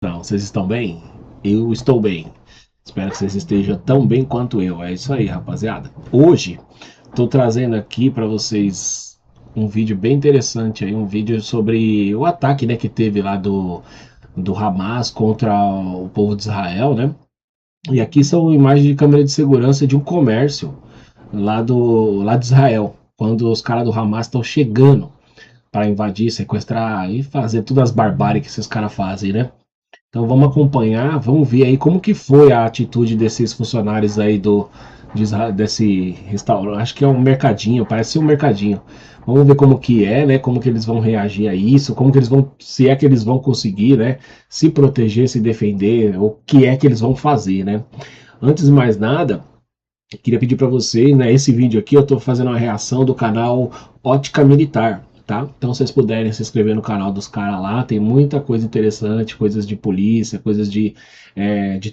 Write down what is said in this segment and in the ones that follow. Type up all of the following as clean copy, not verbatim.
Então, vocês estão bem? Eu estou bem. Espero que vocês estejam tão bem quanto eu. É isso aí, rapaziada. Hoje, estou trazendo aqui para vocês um vídeo bem interessante aí, um vídeo sobre o ataque, né, que teve lá do Hamas contra o povo de Israel, né? E aqui são imagens de câmera de segurança de um comércio lá de Israel, quando os caras do Hamas estão chegando para invadir, sequestrar e fazer todas as barbáries que esses caras fazem, né? Então vamos acompanhar, vamos ver aí como que foi a atitude desses funcionários aí desse restaurante. Acho que é um mercadinho, parece ser um mercadinho. Vamos ver como que é, né? Como que eles vão reagir a isso, como que eles vão, se é que eles vão conseguir, né? Se proteger, se defender, o que é que eles vão fazer, né? Antes de mais nada, queria pedir para vocês, né? Esse vídeo aqui eu estou fazendo uma reação do canal Ótica Militar. Tá? Então, se vocês puderem se inscrever no canal dos caras lá, tem muita coisa interessante, coisas de polícia, coisas de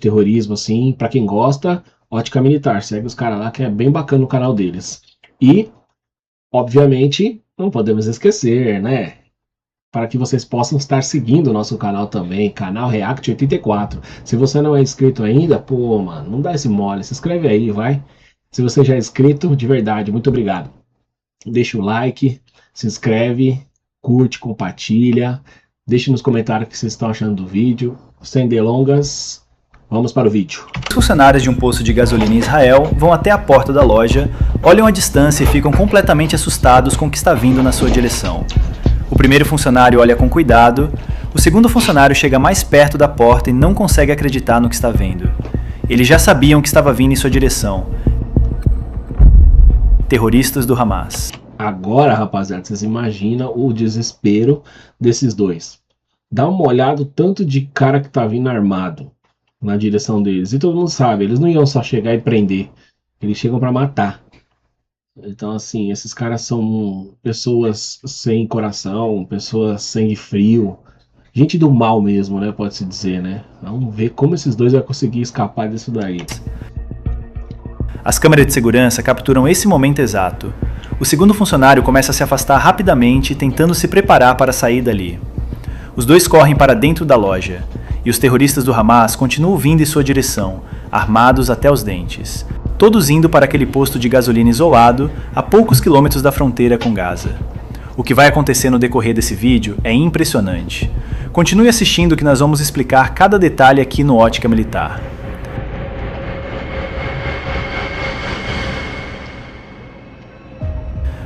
terrorismo, assim. Para quem gosta, Ótica Militar, segue os caras lá que é bem bacana o canal deles. E, obviamente, não podemos esquecer, né? Para que vocês possam estar seguindo o nosso canal também, canal React 84. Se você não é inscrito ainda, pô, mano, não dá esse mole, se inscreve aí, vai. Se você já é inscrito, de verdade, muito obrigado. Deixa o like, se inscreve, curte, compartilha, deixe nos comentários o que vocês estão achando do vídeo. Sem delongas, vamos para o vídeo. Os funcionários de um posto de gasolina em Israel vão até a porta da loja, olham à distância e ficam completamente assustados com o que está vindo na sua direção. O primeiro funcionário olha com cuidado, o segundo funcionário chega mais perto da porta e não consegue acreditar no que está vendo. Eles já sabiam que estava vindo em sua direção. Terroristas do Hamas. Agora, rapaziada, vocês imaginam o desespero desses dois. Dá uma olhada o tanto de cara que tá vindo armado na direção deles. E todo mundo sabe, eles não iam só chegar e prender. Eles chegam para matar. Então, assim, esses caras são pessoas sem coração, pessoas sangue frio. Gente do mal mesmo, né? Pode-se dizer, né? Vamos ver como esses dois vão conseguir escapar disso daí. As câmeras de segurança capturam esse momento exato. O segundo funcionário começa a se afastar rapidamente, tentando se preparar para sair dali. Os dois correm para dentro da loja, e os terroristas do Hamas continuam vindo em sua direção, armados até os dentes. Todos indo para aquele posto de gasolina isolado, a poucos quilômetros da fronteira com Gaza. O que vai acontecer no decorrer desse vídeo é impressionante. Continue assistindo que nós vamos explicar cada detalhe aqui no Ótica Militar.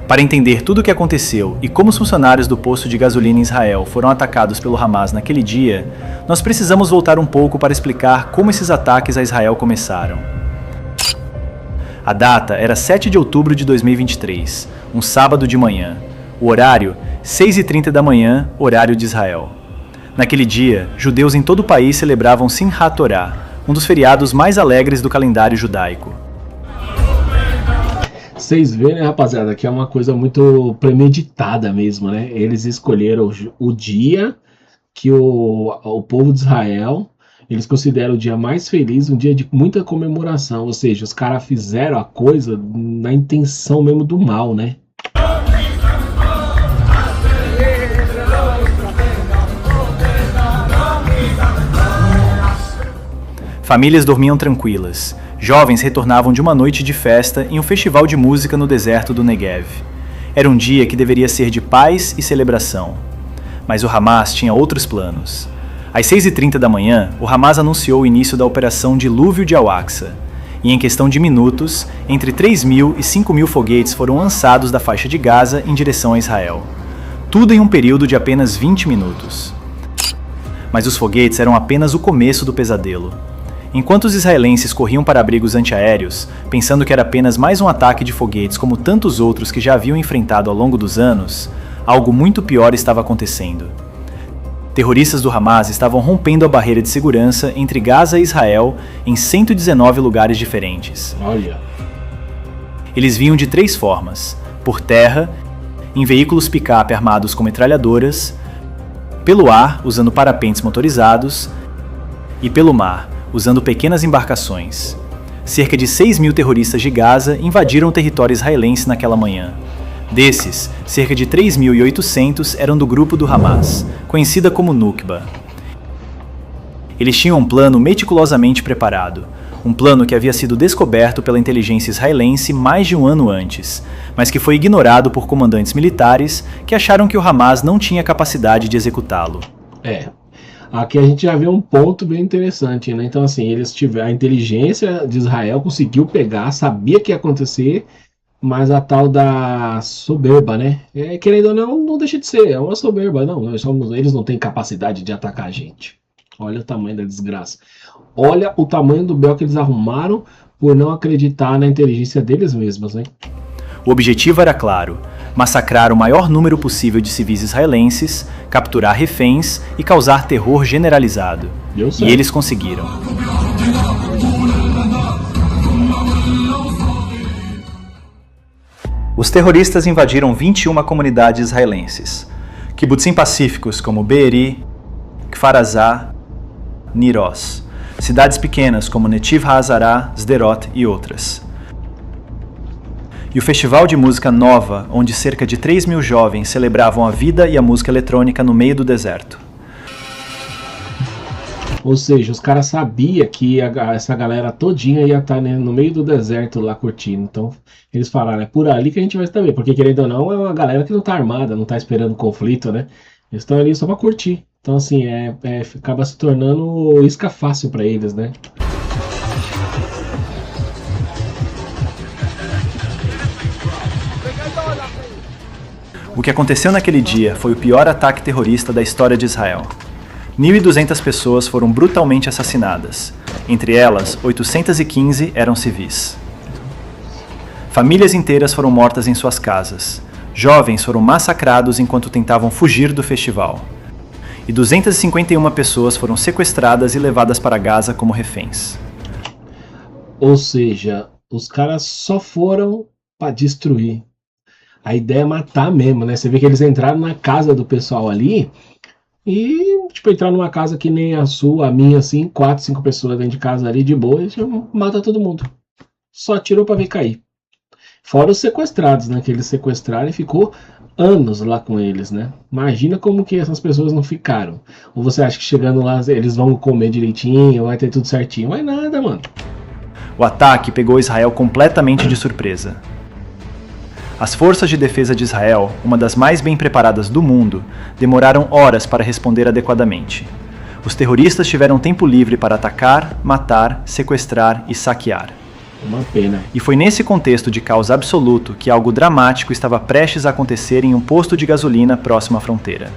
Para entender tudo o que aconteceu e como os funcionários do posto de gasolina em Israel foram atacados pelo Hamas naquele dia, nós precisamos voltar um pouco para explicar como esses ataques a Israel começaram. A data era 7 de outubro de 2023, um sábado de manhã. O horário, 6h30 da manhã, horário de Israel. Naquele dia, judeus em todo o país celebravam Simchat Torah, um dos feriados mais alegres do calendário judaico. Vocês veem, né, rapaziada, que é uma coisa muito premeditada mesmo, né? Eles escolheram o dia que o povo de Israel, eles consideram o dia mais feliz, um dia de muita comemoração. Ou seja, os caras fizeram a coisa na intenção mesmo do mal, né? Famílias dormiam tranquilas. Jovens retornavam de uma noite de festa em um festival de música no deserto do Negev. Era um dia que deveria ser de paz e celebração. Mas o Hamas tinha outros planos. Às 6h30 da manhã, o Hamas anunciou o início da operação Dilúvio de Al-Aqsa. E em questão de minutos, entre 3.000 e 5.000 foguetes foram lançados da faixa de Gaza em direção a Israel. Tudo em um período de apenas 20 minutos. Mas os foguetes eram apenas o começo do pesadelo. Enquanto os israelenses corriam para abrigos antiaéreos, pensando que era apenas mais um ataque de foguetes como tantos outros que já haviam enfrentado ao longo dos anos, algo muito pior estava acontecendo. Terroristas do Hamas estavam rompendo a barreira de segurança entre Gaza e Israel em 119 lugares diferentes. Olha. Eles vinham de 3 formas: por terra, em veículos picape armados com metralhadoras, pelo ar, usando parapentes motorizados, e pelo mar, usando pequenas embarcações. Cerca de 6.000 terroristas de Gaza invadiram o território israelense naquela manhã. Desses, cerca de 3.800 eram do grupo do Hamas, conhecida como Nukba. Eles tinham um plano meticulosamente preparado. Um plano que havia sido descoberto pela inteligência israelense mais de um ano antes, mas que foi ignorado por comandantes militares que acharam que o Hamas não tinha capacidade de executá-lo. Aqui a gente já vê um ponto bem interessante, né? Então, assim, a inteligência de Israel conseguiu pegar, sabia que ia acontecer, mas a tal da soberba, né? Querendo ou não, não deixa de ser, é uma soberba, não. Eles não têm capacidade de atacar a gente. Olha o tamanho da desgraça. Olha o tamanho do bel que eles arrumaram por não acreditar na inteligência deles mesmos, né? O objetivo era claro: massacrar o maior número possível de civis israelenses, capturar reféns e causar terror generalizado. E eles conseguiram. Os terroristas invadiram 21 comunidades israelenses, kibbutzim pacíficos como Be'eri, Kfar Azah, Niroz, cidades pequenas como Netiv HaAzará, Sderot e outras. E o festival de música nova, onde cerca de 3.000 jovens celebravam a vida e a música eletrônica no meio do deserto. Ou seja, os caras sabiam que essa galera todinha ia estar, né, no meio do deserto lá curtindo. Então eles falaram, é por ali que a gente vai estar, porque querendo ou não, é uma galera que não está armada, não está esperando conflito, né? Eles estão ali só para curtir. Então assim, acaba se tornando isca fácil para eles, né? O que aconteceu naquele dia foi o pior ataque terrorista da história de Israel. 1.200 pessoas foram brutalmente assassinadas. Entre elas, 815 eram civis. Famílias inteiras foram mortas em suas casas. Jovens foram massacrados enquanto tentavam fugir do festival. E 251 pessoas foram sequestradas e levadas para Gaza como reféns. Ou seja, os caras só foram para destruir. A ideia é matar mesmo, né? Você vê que eles entraram na casa do pessoal ali e, tipo, entrar numa casa que nem a sua, a minha, assim, 4, 5 pessoas dentro de casa ali, de boa, e mata todo mundo. Só tirou pra ver cair. Fora os sequestrados, né? Que eles sequestraram e ficou anos lá com eles, né? Imagina como que essas pessoas não ficaram. Ou você acha que chegando lá eles vão comer direitinho, vai ter tudo certinho? Não é nada, mano. O ataque pegou Israel completamente de surpresa. As forças de defesa de Israel, uma das mais bem preparadas do mundo, demoraram horas para responder adequadamente. Os terroristas tiveram tempo livre para atacar, matar, sequestrar e saquear. Uma pena. E foi nesse contexto de caos absoluto que algo dramático estava prestes a acontecer em um posto de gasolina próximo à fronteira.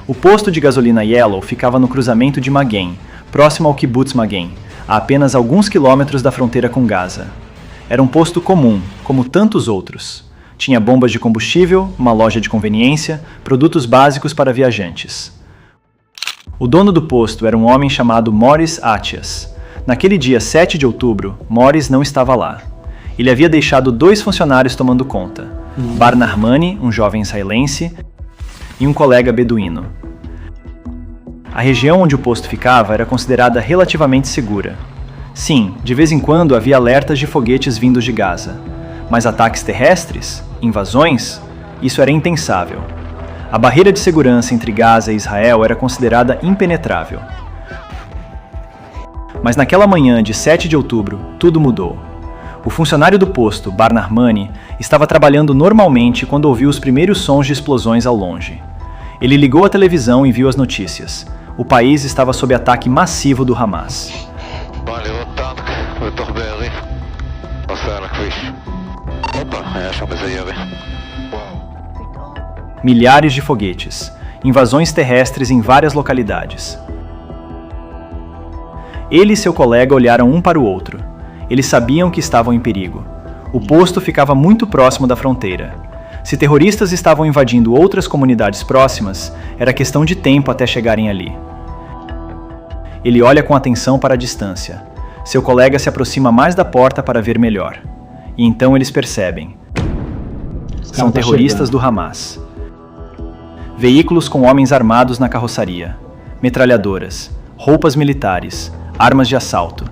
O posto de gasolina Yellow ficava no cruzamento de Magen, próximo ao kibbutz Magen, a apenas alguns quilômetros da fronteira com Gaza. Era um posto comum, como tantos outros. Tinha bombas de combustível, uma loja de conveniência, produtos básicos para viajantes. O dono do posto era um homem chamado Morris Atias. Naquele dia 7 de outubro, Morris não estava lá. Ele havia deixado 2 funcionários tomando conta. Bar Narmani, um jovem israelense, e um colega beduíno. A região onde o posto ficava era considerada relativamente segura. Sim, de vez em quando havia alertas de foguetes vindos de Gaza. Mas ataques terrestres? Invasões? Isso era impensável. A barreira de segurança entre Gaza e Israel era considerada impenetrável. Mas naquela manhã de 7 de outubro, tudo mudou. O funcionário do posto, Bar Narmani, estava trabalhando normalmente quando ouviu os primeiros sons de explosões ao longe. Ele ligou a televisão e viu as notícias. O país estava sob ataque massivo do Hamas. Milhares de foguetes, invasões terrestres em várias localidades. Ele e seu colega olharam um para o outro. Eles sabiam que estavam em perigo. O posto ficava muito próximo da fronteira. Se terroristas estavam invadindo outras comunidades próximas, era questão de tempo até chegarem ali. Ele olha com atenção para a distância. Seu colega se aproxima mais da porta para ver melhor. E então eles percebem. São terroristas do Hamas. Veículos com homens armados na carroçaria. Metralhadoras. Roupas militares. Armas de assalto.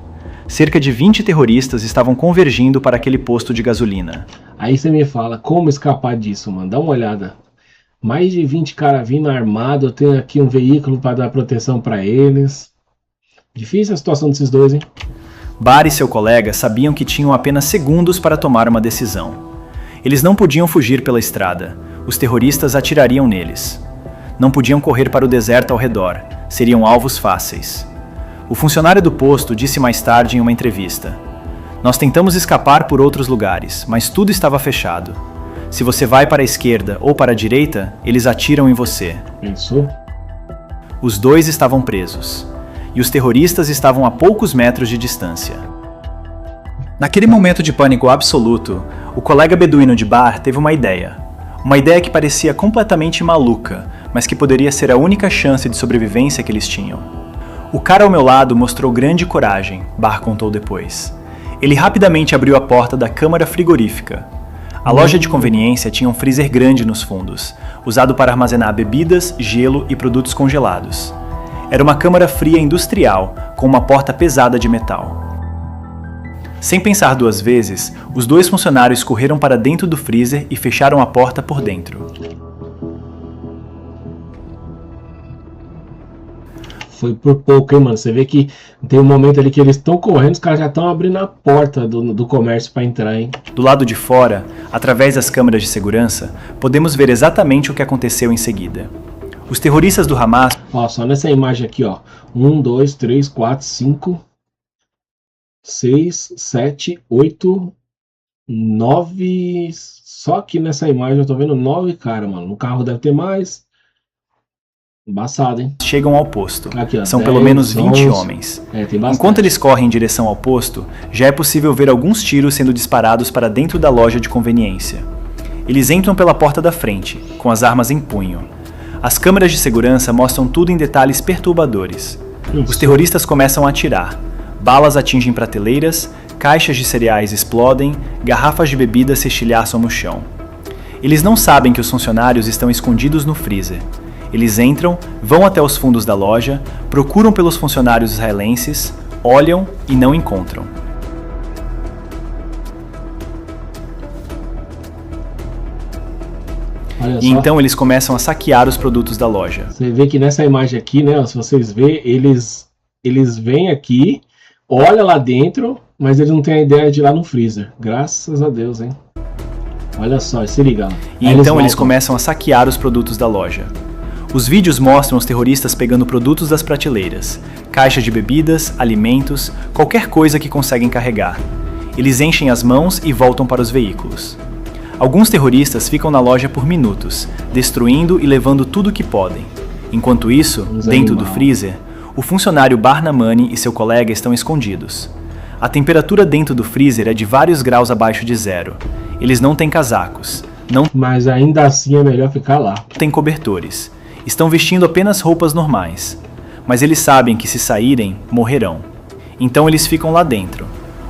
Cerca de 20 terroristas estavam convergindo para aquele posto de gasolina. Aí você me fala, como escapar disso, mano? Dá uma olhada. Mais de 20 caras vindo armado. Eu tenho aqui um veículo para dar proteção para eles. Difícil a situação desses dois, hein? Bar e seu colega sabiam que tinham apenas segundos para tomar uma decisão. Eles não podiam fugir pela estrada. Os terroristas atirariam neles. Não podiam correr para o deserto ao redor. Seriam alvos fáceis. O funcionário do posto disse mais tarde em uma entrevista: "Nós tentamos escapar por outros lugares, mas tudo estava fechado. Se você vai para a esquerda ou para a direita, eles atiram em você." Pensou? Os dois estavam presos. E os terroristas estavam a poucos metros de distância. Naquele momento de pânico absoluto, o colega beduíno de Bar teve uma ideia. Uma ideia que parecia completamente maluca, mas que poderia ser a única chance de sobrevivência que eles tinham. "O cara ao meu lado mostrou grande coragem", Bar contou depois. Ele rapidamente abriu a porta da câmara frigorífica. A loja de conveniência tinha um freezer grande nos fundos, usado para armazenar bebidas, gelo e produtos congelados. Era uma câmara fria industrial, com uma porta pesada de metal. Sem pensar duas vezes, os dois funcionários correram para dentro do freezer e fecharam a porta por dentro. Foi por pouco, hein, mano? Você vê que tem um momento ali que eles estão correndo, os caras já estão abrindo a porta do comércio para entrar, hein? Do lado de fora, através das câmeras de segurança, podemos ver exatamente o que aconteceu em seguida. Os terroristas do Hamas... Ó, só nessa imagem aqui, ó. 1, 2, 3, 4, 5, 6, 7, 8, 9... Só que nessa imagem eu tô vendo 9 caras, mano. No carro deve ter mais. Embaçado, hein? Chegam ao posto. Aqui, ó, São 10, pelo menos 20 11. homens. Tem bastante. Enquanto eles correm em direção ao posto, já é possível ver alguns tiros sendo disparados para dentro da loja de conveniência. Eles entram pela porta da frente, com as armas em punho. As câmeras de segurança mostram tudo em detalhes perturbadores. Os terroristas começam a atirar. Balas atingem prateleiras, caixas de cereais explodem, garrafas de bebida se estilhaçam no chão. Eles não sabem que os funcionários estão escondidos no freezer. Eles entram, vão até os fundos da loja, procuram pelos funcionários israelenses, olham e não encontram. E então eles começam a saquear os produtos da loja. Você vê que nessa imagem aqui, né, se vocês verem, eles vêm aqui, olham lá dentro, mas eles não têm a ideia de ir lá no freezer. Graças a Deus, hein? Olha só, se liga lá. E então eles começam a saquear os produtos da loja. Os vídeos mostram os terroristas pegando produtos das prateleiras, caixas de bebidas, alimentos, qualquer coisa que conseguem carregar. Eles enchem as mãos e voltam para os veículos. Alguns terroristas ficam na loja por minutos, destruindo e levando tudo o que podem. Enquanto isso, dentro do freezer, o funcionário Barnamani e seu colega estão escondidos. A temperatura dentro do freezer é de vários graus abaixo de zero. Eles não têm casacos, mas ainda assim é melhor ficar lá. Têm cobertores. Estão vestindo apenas roupas normais. Mas eles sabem que se saírem, morrerão. Então eles ficam lá dentro,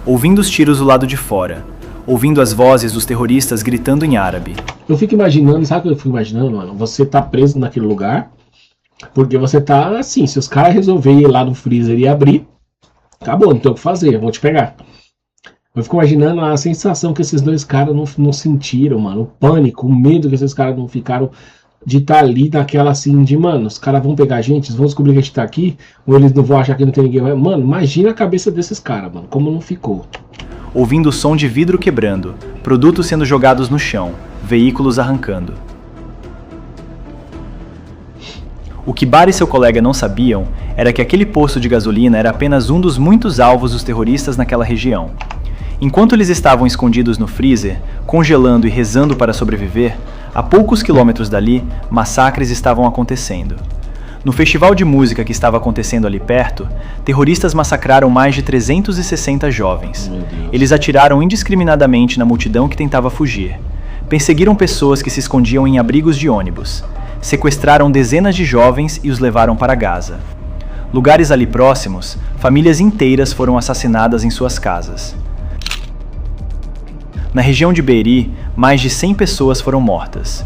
ouvindo os tiros do lado de fora, ouvindo as vozes dos terroristas gritando em árabe. Eu fico imaginando, sabe o que eu fico imaginando, mano? Você tá preso naquele lugar, porque você tá assim, se os caras resolverem ir lá no freezer e abrir, acabou, não tem o que fazer, vão te pegar. Eu fico imaginando a sensação que esses dois caras não sentiram, mano, o pânico, o medo que esses caras não ficaram de estar ali naquela assim, de, mano, os caras vão pegar a gente, eles vão descobrir que a gente tá aqui, ou eles não vão achar que não tem ninguém. Mano, imagina a cabeça desses caras, mano, como não ficou. Ouvindo o som de vidro quebrando, produtos sendo jogados no chão, veículos arrancando. O que Bar e seu colega não sabiam era que aquele posto de gasolina era apenas um dos muitos alvos dos terroristas naquela região. Enquanto eles estavam escondidos no freezer, congelando e rezando para sobreviver, a poucos quilômetros dali, massacres estavam acontecendo. No festival de música que estava acontecendo ali perto, terroristas massacraram mais de 360 jovens. Eles atiraram indiscriminadamente na multidão que tentava fugir. Perseguiram pessoas que se escondiam em abrigos de ônibus. Sequestraram dezenas de jovens e os levaram para Gaza. Lugares ali próximos, famílias inteiras foram assassinadas em suas casas. Na região de Beeri, mais de 100 pessoas foram mortas.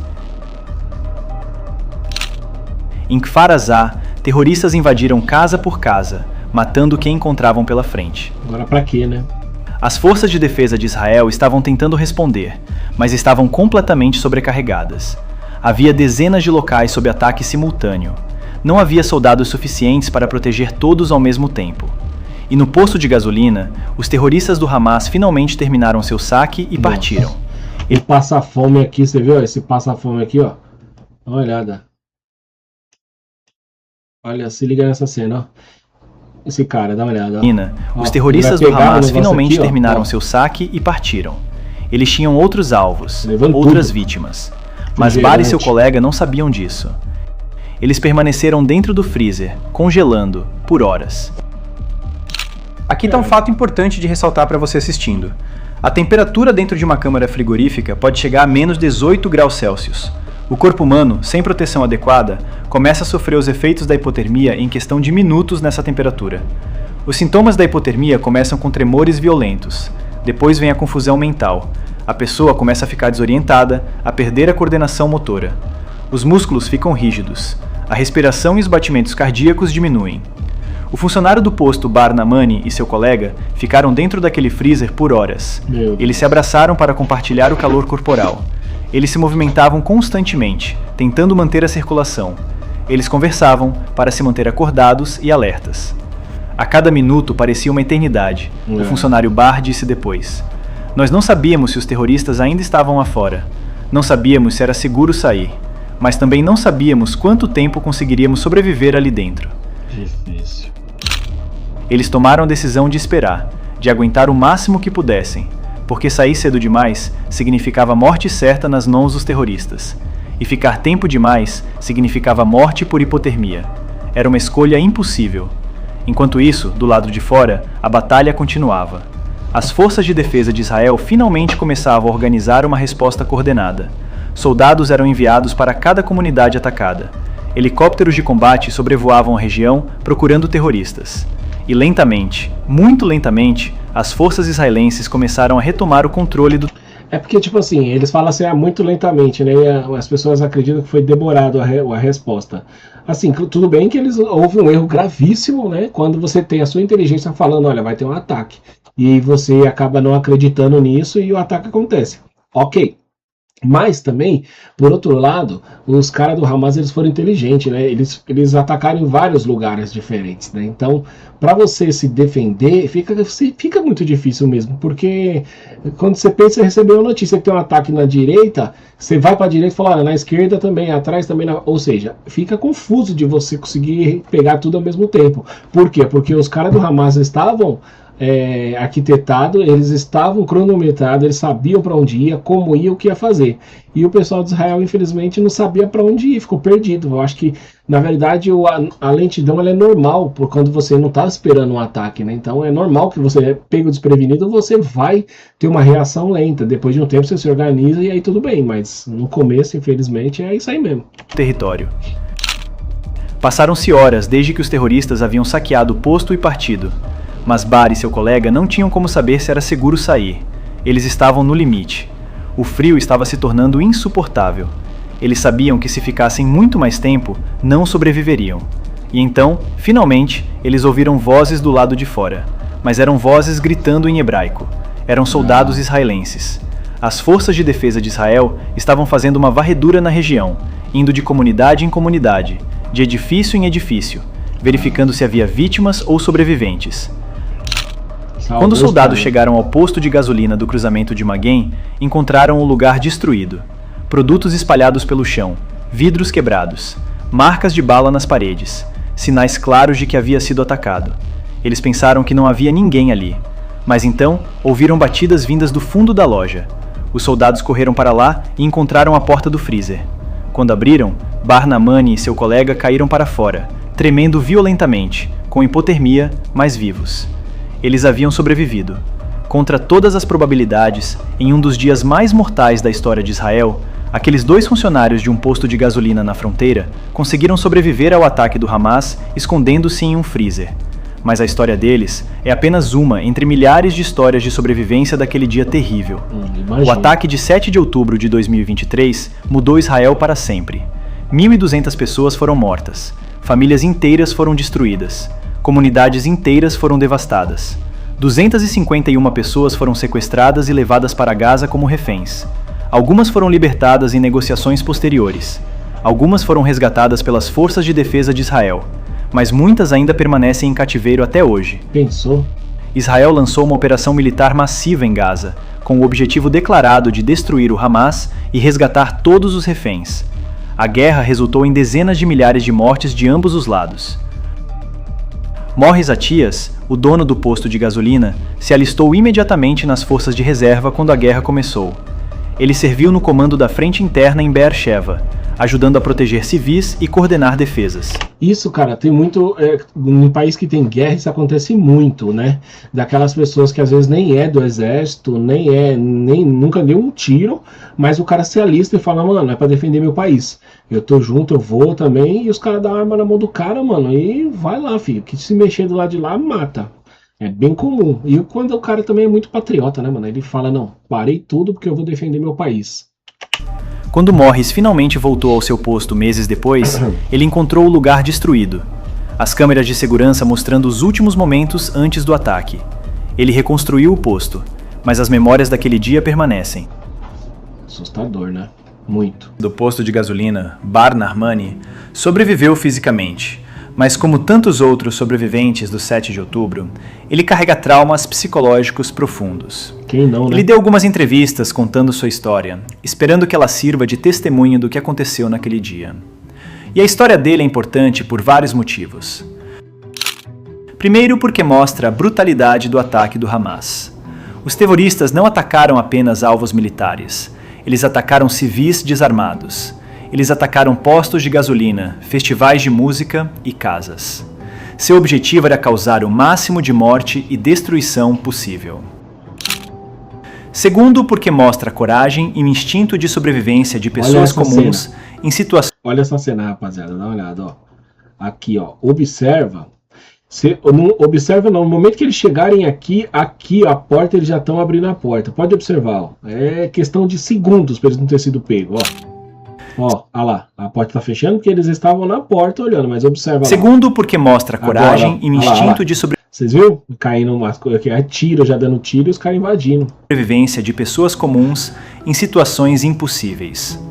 Em Kfar Aza, terroristas invadiram casa por casa, matando quem encontravam pela frente. Agora pra quê, né? As forças de defesa de Israel estavam tentando responder, mas estavam completamente sobrecarregadas. Havia dezenas de locais sob ataque simultâneo. Não havia soldados suficientes para proteger todos ao mesmo tempo. E no posto de gasolina, os terroristas do Hamas finalmente terminaram seu saque e partiram. Ele passa fome aqui, você viu? Esse passa fome aqui, ó. Dá uma olhada. Olha, se liga nessa cena, ó. Esse cara, dá uma olhada. Os terroristas do Hamas finalmente terminaram seu saque e partiram. Eles tinham outros alvos, outras vítimas. Mas Bar e seu colega não sabiam disso. Eles permaneceram dentro do freezer, congelando, por horas. Aqui está um fato importante de ressaltar para você assistindo. A temperatura dentro de uma câmara frigorífica pode chegar a menos 18 graus Celsius. O corpo humano, sem proteção adequada, começa a sofrer os efeitos da hipotermia em questão de minutos nessa temperatura. Os sintomas da hipotermia começam com tremores violentos. Depois vem a confusão mental. A pessoa começa a ficar desorientada, a perder a coordenação motora. Os músculos ficam rígidos. A respiração e os batimentos cardíacos diminuem. O funcionário do posto Bar Namani e seu colega ficaram dentro daquele freezer por horas. Eles se abraçaram para compartilhar o calor corporal. Eles se movimentavam constantemente, tentando manter a circulação. Eles conversavam para se manter acordados e alertas. A cada minuto parecia uma eternidade. O funcionário Bar disse depois: "Nós não sabíamos se os terroristas ainda estavam lá fora. Não sabíamos se era seguro sair. Mas também não sabíamos quanto tempo conseguiríamos sobreviver ali dentro." Difícil. Eles tomaram a decisão de esperar, de aguentar o máximo que pudessem, porque sair cedo demais significava morte certa nas mãos dos terroristas, e ficar tempo demais significava morte por hipotermia. Era uma escolha impossível. Enquanto isso, do lado de fora, a batalha continuava. As forças de defesa de Israel finalmente começavam a organizar uma resposta coordenada. Soldados eram enviados para cada comunidade atacada. Helicópteros de combate sobrevoavam a região procurando terroristas. E lentamente, muito lentamente, as forças israelenses começaram a retomar o controle do... É porque, tipo assim, eles falam assim, muito lentamente, né? E as pessoas acreditam que foi demorado a resposta. Assim, tudo bem que houve um erro gravíssimo, né? Quando você tem a sua inteligência falando, olha, vai ter um ataque. E você acaba não acreditando nisso e o ataque acontece. Ok. Mas também, por outro lado, os caras do Hamas eles foram inteligentes, né? Eles atacaram em vários lugares diferentes, né? Então, para você se defender, fica muito difícil mesmo, porque quando você pensa em receber uma notícia que tem um ataque na direita, você vai para a direita e fala, olha, na esquerda também, atrás também, ou seja, fica confuso de você conseguir pegar tudo ao mesmo tempo. Por quê? Porque os caras do Hamas estavam arquitetado, eles estavam cronometrados, eles sabiam para onde ia, como ia, o que ia fazer. E o pessoal de Israel, infelizmente, não sabia para onde ir, ficou perdido. Eu acho que, na verdade, a lentidão ela é normal, por quando você não está esperando um ataque, né? Então é normal que você pega o desprevenido, você vai ter uma reação lenta. Depois de um tempo você se organiza e aí tudo bem, mas no começo, infelizmente, é isso aí mesmo. Território. Passaram-se horas desde que os terroristas haviam saqueado o posto e partido. Mas Bar e seu colega não tinham como saber se era seguro sair. Eles estavam no limite. O frio estava se tornando insuportável. Eles sabiam que se ficassem muito mais tempo, não sobreviveriam. E então, finalmente, eles ouviram vozes do lado de fora. Mas eram vozes gritando em hebraico. Eram soldados israelenses. As forças de defesa de Israel estavam fazendo uma varredura na região, indo de comunidade em comunidade, de edifício em edifício, verificando se havia vítimas ou sobreviventes. Quando os soldados chegaram ao posto de gasolina do cruzamento de Maguen, encontraram o lugar destruído. Produtos espalhados pelo chão, vidros quebrados, marcas de bala nas paredes, sinais claros de que havia sido atacado. Eles pensaram que não havia ninguém ali. Mas então, ouviram batidas vindas do fundo da loja. Os soldados correram para lá e encontraram a porta do freezer. Quando abriram, Bar Namani e seu colega caíram para fora, tremendo violentamente, com hipotermia, mas vivos. Eles haviam sobrevivido. Contra todas as probabilidades, em um dos dias mais mortais da história de Israel, aqueles 2 funcionários de um posto de gasolina na fronteira conseguiram sobreviver ao ataque do Hamas escondendo-se em um freezer. Mas a história deles é apenas uma entre milhares de histórias de sobrevivência daquele dia terrível. O ataque de 7 de outubro de 2023 mudou Israel para sempre. 1.200 pessoas foram mortas. Famílias inteiras foram destruídas. Comunidades inteiras foram devastadas. 251 pessoas foram sequestradas e levadas para Gaza como reféns. Algumas foram libertadas em negociações posteriores. Algumas foram resgatadas pelas forças de defesa de Israel, mas muitas ainda permanecem em cativeiro até hoje. Pensou? Israel lançou uma operação militar massiva em Gaza, com o objetivo declarado de destruir o Hamas e resgatar todos os reféns. A guerra resultou em dezenas de milhares de mortes de ambos os lados. Morris Atias, o dono do posto de gasolina, se alistou imediatamente nas forças de reserva quando a guerra começou. Ele serviu no comando da frente interna em Be'er Sheva, ajudando a proteger civis e coordenar defesas. Isso, cara, tem muito... em país que tem guerra, isso acontece muito, né? Daquelas pessoas que às vezes nem é do exército, nunca deu um tiro, mas o cara se alista e fala, mano, é pra defender meu país. Eu tô junto, eu vou também, e os caras dão a arma na mão do cara, mano, e vai lá, filho, que se mexer do lado de lá, mata. É bem comum. E quando o cara também é muito patriota, né, mano? Ele fala, não, parei tudo porque eu vou defender meu país. Quando Morris finalmente voltou ao seu posto meses depois, ele encontrou o lugar destruído. As câmeras de segurança mostrando os últimos momentos antes do ataque. Ele reconstruiu o posto, mas as memórias daquele dia permanecem. Assustador, né? Muito. Do posto de gasolina, Bar Narmani sobreviveu fisicamente, mas como tantos outros sobreviventes do 7 de outubro, ele carrega traumas psicológicos profundos. Quem não, né? Ele deu algumas entrevistas contando sua história, esperando que ela sirva de testemunho do que aconteceu naquele dia. E a história dele é importante por vários motivos. Primeiro, porque mostra a brutalidade do ataque do Hamas. Os terroristas não atacaram apenas alvos militares, eles atacaram civis desarmados. Eles atacaram postos de gasolina, festivais de música e casas. Seu objetivo era causar o máximo de morte e destruição possível. Segundo, porque mostra a coragem e o instinto de sobrevivência de pessoas comuns em situações... Olha essa cena, rapaziada, dá uma olhada, ó. Aqui, ó, observa. Observa não, no momento que eles chegarem aqui a porta, eles já estão abrindo a porta. Pode observar, ó. É questão de segundos para eles não terem sido pegos, ó. Ó, olha lá, a porta tá fechando porque eles estavam na porta olhando, mas observa lá. Segundo, porque mostra a coragem e o instinto de sobrevivência. Vocês viram? Caindo umas coisas aqui, tiro, já dando tiro e os caras invadindo. Sobrevivência de pessoas comuns em situações impossíveis.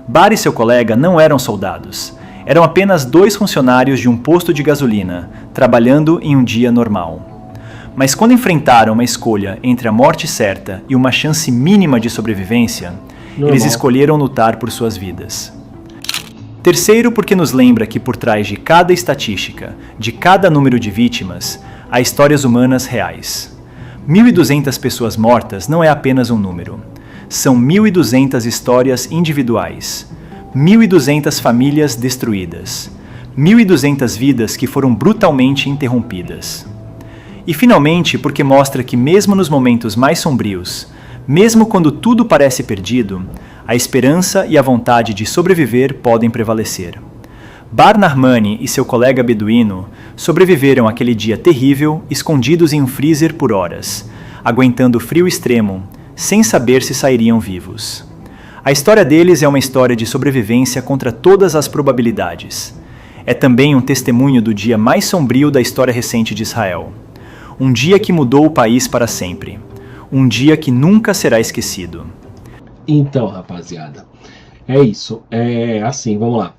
Bar e seu colega não eram soldados. Eram apenas 2 funcionários de um posto de gasolina, trabalhando em um dia normal. Mas quando enfrentaram uma escolha entre a morte certa e uma chance mínima de sobrevivência, eles escolheram lutar por suas vidas. Terceiro, porque nos lembra que por trás de cada estatística, de cada número de vítimas, há histórias humanas reais. 1.200 pessoas mortas não é apenas um número. São 1.200 histórias individuais. 1.200 famílias destruídas. 1.200 vidas que foram brutalmente interrompidas. E finalmente, porque mostra que mesmo nos momentos mais sombrios, mesmo quando tudo parece perdido, a esperança e a vontade de sobreviver podem prevalecer. Bar Narmani e seu colega beduíno sobreviveram àquele dia terrível, escondidos em um freezer por horas, aguentando o frio extremo, sem saber se sairiam vivos. A história deles é uma história de sobrevivência contra todas as probabilidades. É também um testemunho do dia mais sombrio da história recente de Israel. Um dia que mudou o país para sempre. Um dia que nunca será esquecido. Então, rapaziada, é isso. É assim, vamos lá.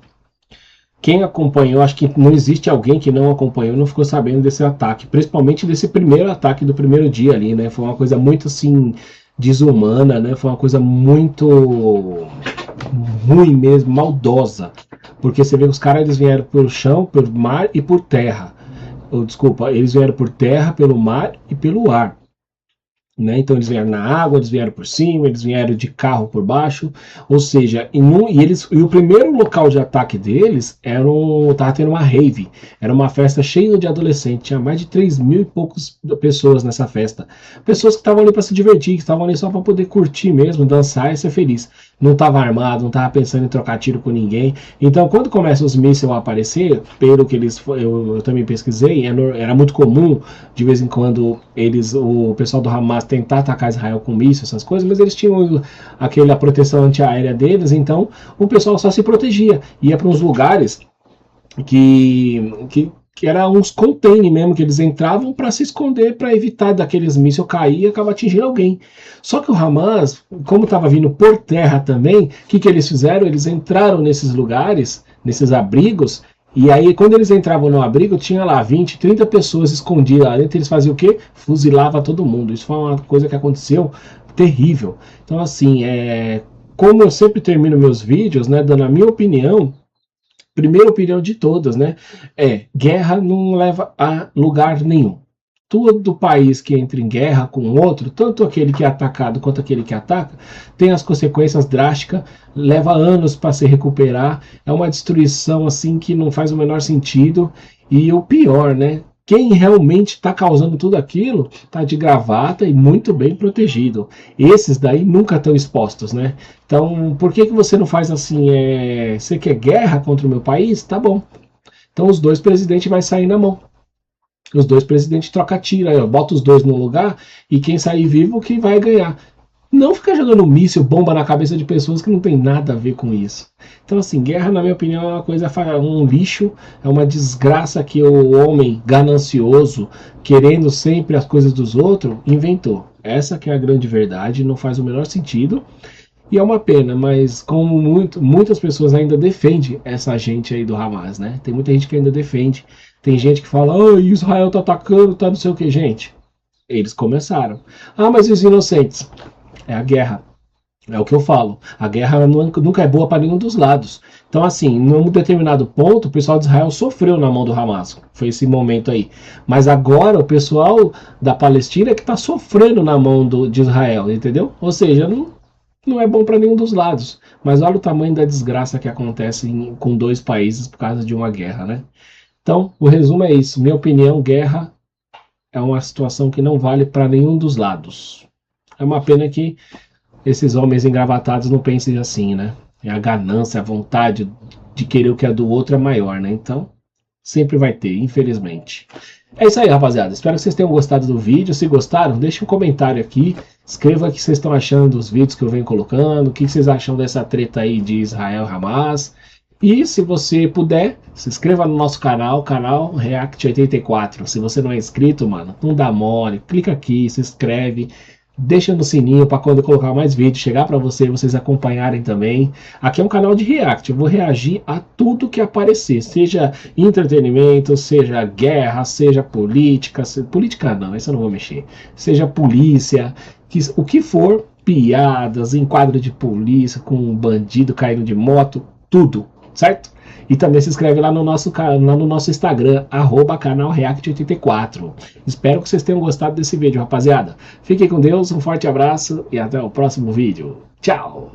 Quem acompanhou, acho que não existe alguém que não acompanhou, não ficou sabendo desse ataque. Principalmente desse primeiro ataque do primeiro dia ali, né? Foi uma coisa muito, assim, desumana, né? Foi uma coisa muito ruim mesmo, maldosa. Porque você vê que os caras, eles vieram pelo chão, pelo mar e por terra. Desculpa, eles vieram por terra, pelo mar e pelo ar. Né? Então eles vieram na água, eles vieram por cima, eles vieram de carro por baixo, ou seja, e o primeiro local de ataque deles estava tendo uma rave, era uma festa cheia de adolescentes, tinha mais de 3.000 e poucas pessoas nessa festa, pessoas que estavam ali para se divertir, que estavam ali só para poder curtir mesmo, dançar e ser feliz, não estava armado, não estava pensando em trocar tiro com ninguém. Então quando começam os mísseis a aparecer, pelo que eu também pesquisei, era muito comum de vez em quando o pessoal do Hamas tentar atacar Israel com mísseis, essas coisas, mas eles tinham a proteção antiaérea deles, então o pessoal só se protegia, ia para uns lugares que que era uns containers mesmo, que eles entravam para se esconder, para evitar daqueles mísseis cair e acabar atingindo alguém. Só que o Hamas, como estava vindo por terra também, o que eles fizeram? Eles entraram nesses lugares, nesses abrigos, e aí quando eles entravam no abrigo, tinha lá 20, 30 pessoas escondidas lá dentro, eles faziam o quê? Fuzilava todo mundo. Isso foi uma coisa que aconteceu terrível. Então assim, como eu sempre termino meus vídeos, né, dando a minha opinião, primeira opinião de todas, né? Guerra não leva a lugar nenhum. Todo país que entra em guerra com outro, tanto aquele que é atacado quanto aquele que ataca, tem as consequências drásticas, leva anos para se recuperar, é uma destruição assim que não faz o menor sentido, e o pior, né? Quem realmente está causando tudo aquilo está de gravata e muito bem protegido. Esses daí nunca estão expostos, né? Então, por que você não faz assim? Você quer guerra contra o meu país? Tá bom. Então os dois presidentes vai sair na mão. Os dois presidentes trocam tiro, aí, ó, bota os dois no lugar e quem sair vivo que vai ganhar. Não ficar jogando míssil, bomba na cabeça de pessoas que não tem nada a ver com isso. Então, assim, guerra, na minha opinião, é uma coisa, um lixo, é uma desgraça que o homem ganancioso, querendo sempre as coisas dos outros, inventou. Essa que é a grande verdade, não faz o menor sentido. E é uma pena, mas como muitas pessoas ainda defendem essa gente aí do Hamas, né? Tem muita gente que ainda defende. Tem gente que fala, oh, Israel tá atacando, tá não sei o que, gente. Eles começaram. Ah, mas os inocentes? É a guerra. É o que eu falo. A guerra nunca é boa para nenhum dos lados. Então, assim, num determinado ponto, o pessoal de Israel sofreu na mão do Hamas. Foi esse momento aí. Mas agora o pessoal da Palestina é que está sofrendo na mão de Israel, entendeu? Ou seja, não é bom para nenhum dos lados. Mas olha o tamanho da desgraça que acontece com dois países por causa de uma guerra, né? Então, o resumo é isso. Minha opinião, guerra é uma situação que não vale para nenhum dos lados. É uma pena que esses homens engravatados não pensem assim, né? A ganância, a vontade de querer o que é do outro é maior, né? Então, sempre vai ter, infelizmente. É isso aí, rapaziada. Espero que vocês tenham gostado do vídeo. Se gostaram, deixe um comentário aqui. Escreva o que vocês estão achando dos vídeos que eu venho colocando. O que vocês acham dessa treta aí de Israel e Hamas. E se você puder, se inscreva no nosso canal React84. Se você não é inscrito, mano, não dá mole. Clica aqui, se inscreve. Deixa no sininho para quando eu colocar mais vídeos chegar para vocês acompanharem também. Aqui é um canal de react, eu vou reagir a tudo que aparecer, seja entretenimento, seja guerra, seja política, política não, isso eu não vou mexer, seja polícia, o que for, piadas, enquadro de polícia com um bandido caindo de moto, tudo, certo? E também se inscreve lá no nosso Instagram, @canalreact84. Espero que vocês tenham gostado desse vídeo, rapaziada. Fiquem com Deus, um forte abraço e até o próximo vídeo. Tchau!